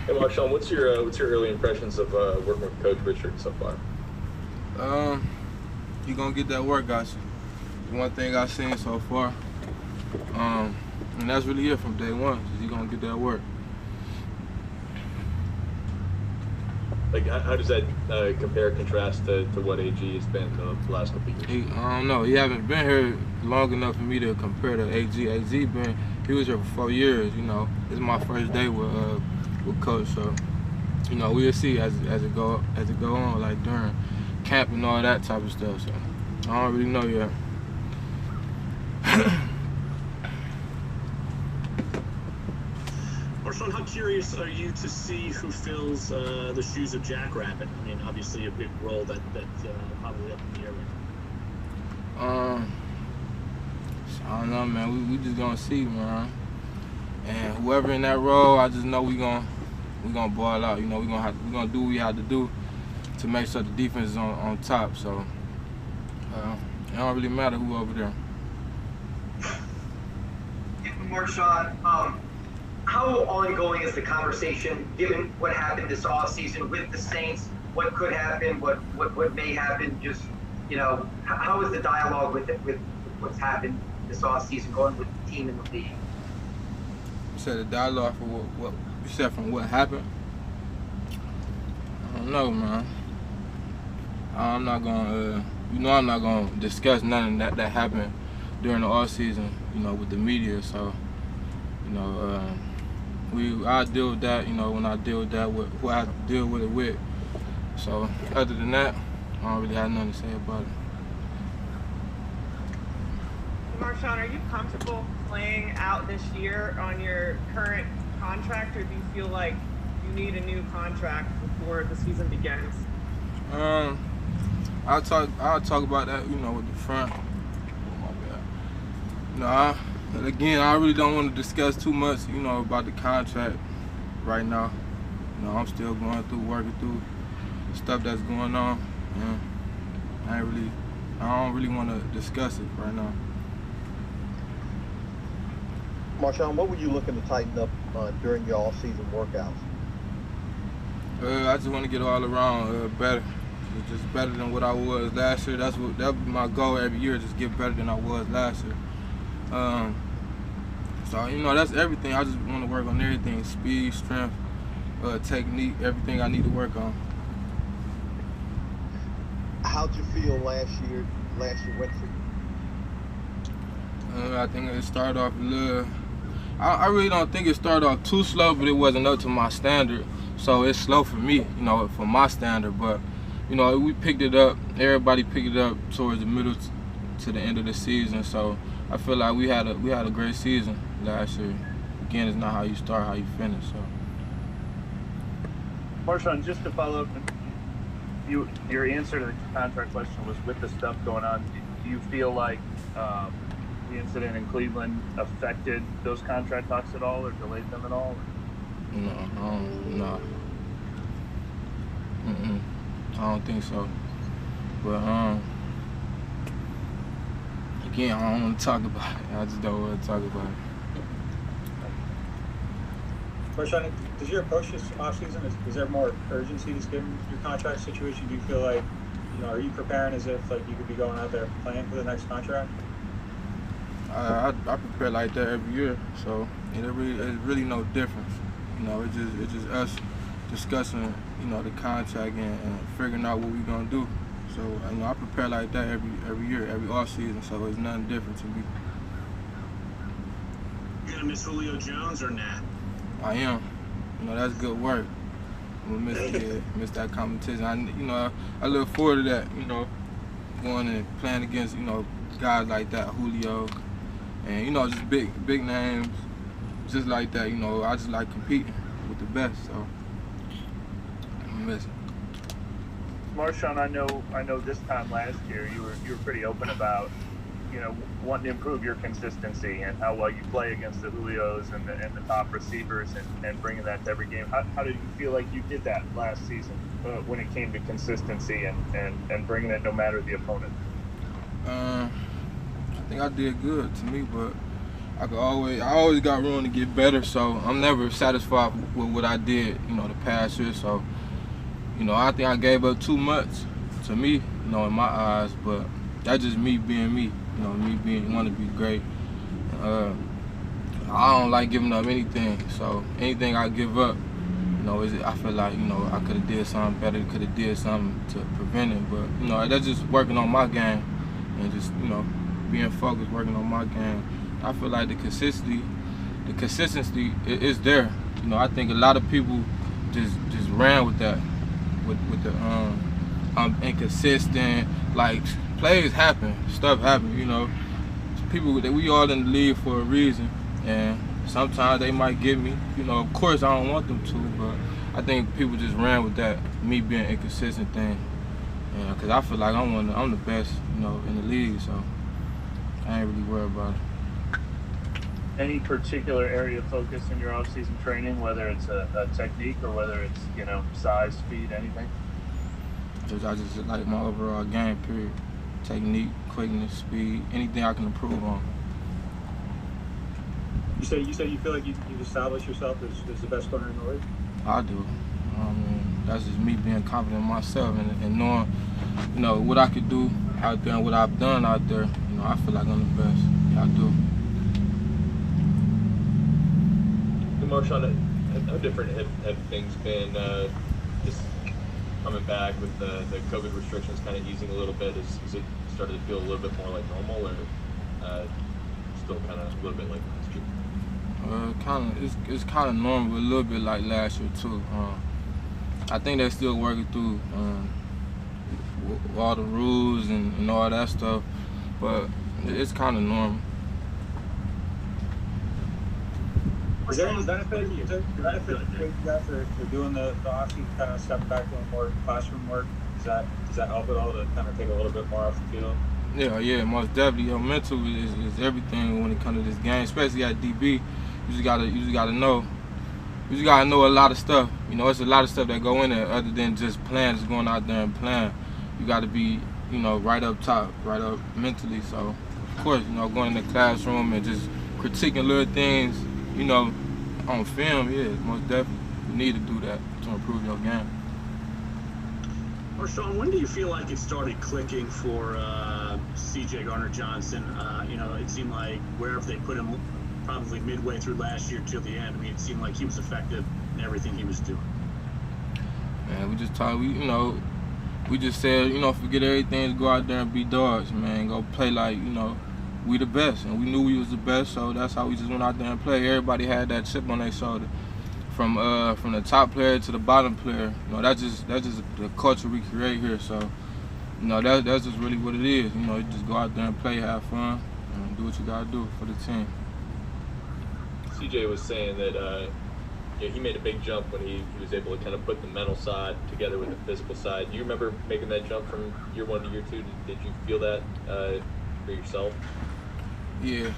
Hey, Marshon, what's your early impressions of working with Coach Richard so far? You gonna get that work, guys. One thing I've seen so far, and that's really it from day one. You gonna get that work. Like, how does that compare, contrast to what AG has been the last couple of years? I don't know. He haven't been here long enough for me to compare to AG. He was here for 4 years. You know, this is my first day with Coach. So, you know, we'll see as it go on, like during camp and all that type of stuff. So, I don't really know yet. Marshon, how curious are you to see who fills the shoes of Jackrabbit? I mean, obviously a big role that's probably up in the air right now. I don't know, man. We just gonna see, man. And whoever in that role, I just know we gonna ball out. You know, we gonna do what we have to do to make sure the defense is on top. So it don't really matter who over there. Marshon, how ongoing is the conversation, given what happened this offseason with the Saints? What could happen? What may happen? Just, you know, how is the dialogue with what's happened this offseason going with the team and the league? You said the dialogue for what you said from what happened? I don't know, man. I'm not gonna discuss nothing that happened during the offseason, you know, with the media. So, you know, I deal with that, you know, when I deal with that with who I have to deal with it with. So other than that, I don't really have nothing to say about it. Marshon, are you comfortable playing out this year on your current contract, or do you feel like you need a new contract before the season begins? I'll talk about that, you know, with the front. Oh my bad. No, again, I really don't want to discuss too much, you know, about the contract right now. You know, I'm still working through stuff that's going on. And I don't really want to discuss it right now. Marshon, what were you looking to tighten up during your all-season workouts? I just want to get all around better. Just better than what I was last year. That was my goal every year, just get better than I was last year. So, you know, that's everything. I just want to work on everything: speed, strength, technique, everything I need to work on. How'd you feel last year went for you? I think it started off a little. I really don't think it started off too slow, but it wasn't up to my standard. So it's slow for me, you know, for my standard. But, you know, we picked it up. Everybody picked it up towards the middle to the end of the season. So I feel like we had a great season last year. Again, it's not how you start, how you finish. So. Marshon, just to follow up, your answer to the contract question was with the stuff going on. Do you feel like the incident in Cleveland affected those contract talks at all, or delayed them at all? No. I don't think so. But again, I don't want to talk about it. I just don't want to talk about it. Marshon, does your approach this offseason, is there more urgency just given your contract situation? Do you feel like, you know, are you preparing as if like you could be going out there playing for the next contract? I prepare like that every year, so it's really no difference. You know, it's just us discussing, you know, the contract and figuring out what we're gonna do. So, you know, I prepare like that every year, every off season. So it's nothing different to me. You gonna miss Julio Jones or not? I am. You know, that's good work. I'm gonna miss that competition. I look forward to that. You know, going and playing against, you know, guys like that, Julio, and, you know, just big names, just like that. You know, I just like competing with the best. So I'm missing. Marshon, I know this time last year you were pretty open about, you know, wanting to improve your consistency and how well you play against the Julios and the top receivers and bringing that to every game. How did you feel like you did that last season when it came to consistency and bringing it no matter the opponent? I think I did good to me, but I always got room to get better, so I'm never satisfied with what I did, the past year. So, I think I gave up too much to me, in my eyes, but that's just me being me, me want to be great. I don't like giving up anything, so anything I give up, I feel like, I could have did something better, could have did something to prevent it, but, that's just working on my game and just, being focused, working on my game. I feel like the consistency is there. I think a lot of people just ran with that, with the inconsistent, like, plays happen, stuff happen, people that we all in the league for a reason, and sometimes they might get me, of course I don't want them to, but I think people just ran with that, me being inconsistent thing, because I feel like I'm the best, in the league, so I ain't really worried about it. Any particular area of focus in your off-season training, whether it's a technique or whether it's, size, speed, anything? I just like my overall game, period. Technique, quickness, speed, anything I can improve on. You say you feel like you've established yourself as the best corner in the league? I do. That's just me being confident in myself and knowing, what I could do out there and what I've done out there. I feel like I'm the best. Yeah, I do. Marshon, how different have things been just coming back with the COVID restrictions kind of easing a little bit? Is it started to feel a little bit more like normal, or still kind of a little bit like last year? It's kind of normal, but a little bit like last year too. I think they're still working through all the rules and all that stuff, but it's kind of normal. Is there any benefit you got for doing the off-season, kind of stepping back doing more classroom work? Does that help at all to kind of take a little bit more off the field? Yeah, most definitely. Mental is everything when it comes to this game, especially at DB. You just gotta know. You just gotta know a lot of stuff. It's a lot of stuff that go in there other than just playing, just going out there and playing. You gotta be, right up top, right up mentally. So, of course, going in the classroom and just critiquing little things, on film, yeah, most definitely. You need to do that to improve your game. Marshon, when do you feel like it started clicking for CJ Gardner-Johnson? It seemed like wherever they put him, probably midway through last year till the end, it seemed like he was effective in everything he was doing. Man, we just talked, we just said, forget everything, go out there and be dogs, man. Go play like, we the best, and we knew we was the best, so that's how we just went out there and played. Everybody had that chip on their shoulder, from the top player to the bottom player. That's just the culture we create here. So, that's just really what it is. You just go out there and play, have fun, and do what you gotta do for the team. CJ was saying that he made a big jump when he was able to kind of put the mental side together with the physical side. Do you remember making that jump from year 1 to year 2? Did you feel that for yourself? Yeah,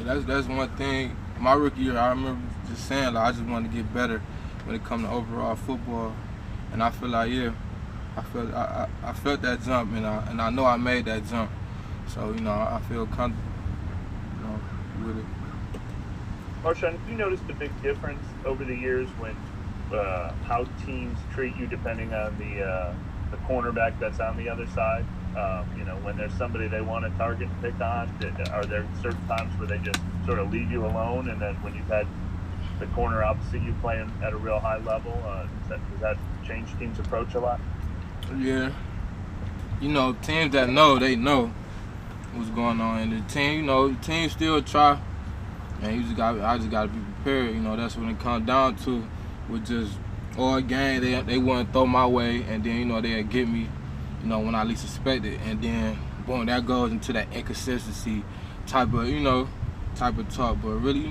that's one thing. My rookie year, I remember just saying, like, I just wanted to get better when it comes to overall football, and I feel like, I felt that jump, and I know I made that jump. So I feel comfortable, with it. Marshon, have you noticed a big difference over the years when how teams treat you depending on the cornerback that's on the other side? When there's somebody they want to target and pick on, are there certain times where they just sort of leave you alone, and then when you've had the corner opposite you playing at a real high level, does that change teams' approach a lot? Yeah. Teams that know, they know what's going on, and the team still try, and I just gotta be prepared. That's when it comes down to, with just all game, they wouldn't throw my way, and then they'd get me, when I least expect it, and then boom, that goes into that inconsistency type of talk. But really,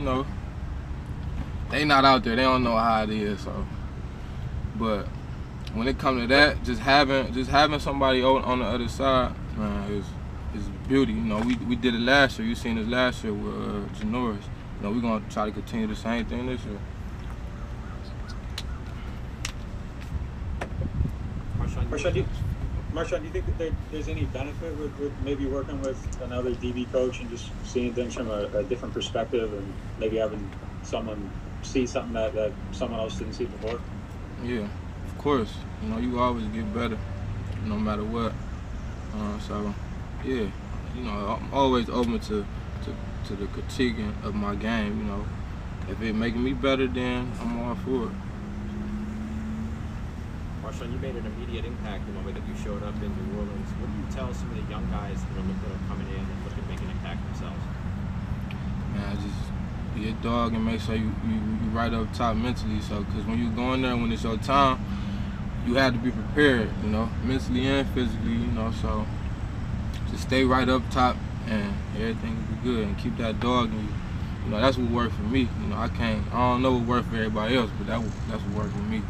they not out there, they don't know how it is. So, but when it comes to that, just having somebody on the other side, man, is beauty. We did it last year. You seen us last year with Janoris. We're gonna try to continue the same thing this year. Marshon, Marshon, do you think that there's any benefit with maybe working with another DB coach and just seeing things from a different perspective and maybe having someone see something that someone else didn't see before? Yeah, of course. You know, you always get better no matter what. So, yeah, you know, I'm always open to the critiquing of my game. You know, if it making me better, then I'm all for it. Marshon, you made an immediate impact the moment that you showed up in New Orleans. What do you tell some of the young guys that are coming in and looking to make an impact themselves? Man, just be a dog and make sure you right up top mentally. So, because when you go in there, when it's your time, you have to be prepared, you know, mentally and physically, you know. So, just stay right up top and everything will be good. And keep that dog in you. You know, that's what worked for me. You know, I don't know what worked for everybody else, but that's what worked for me.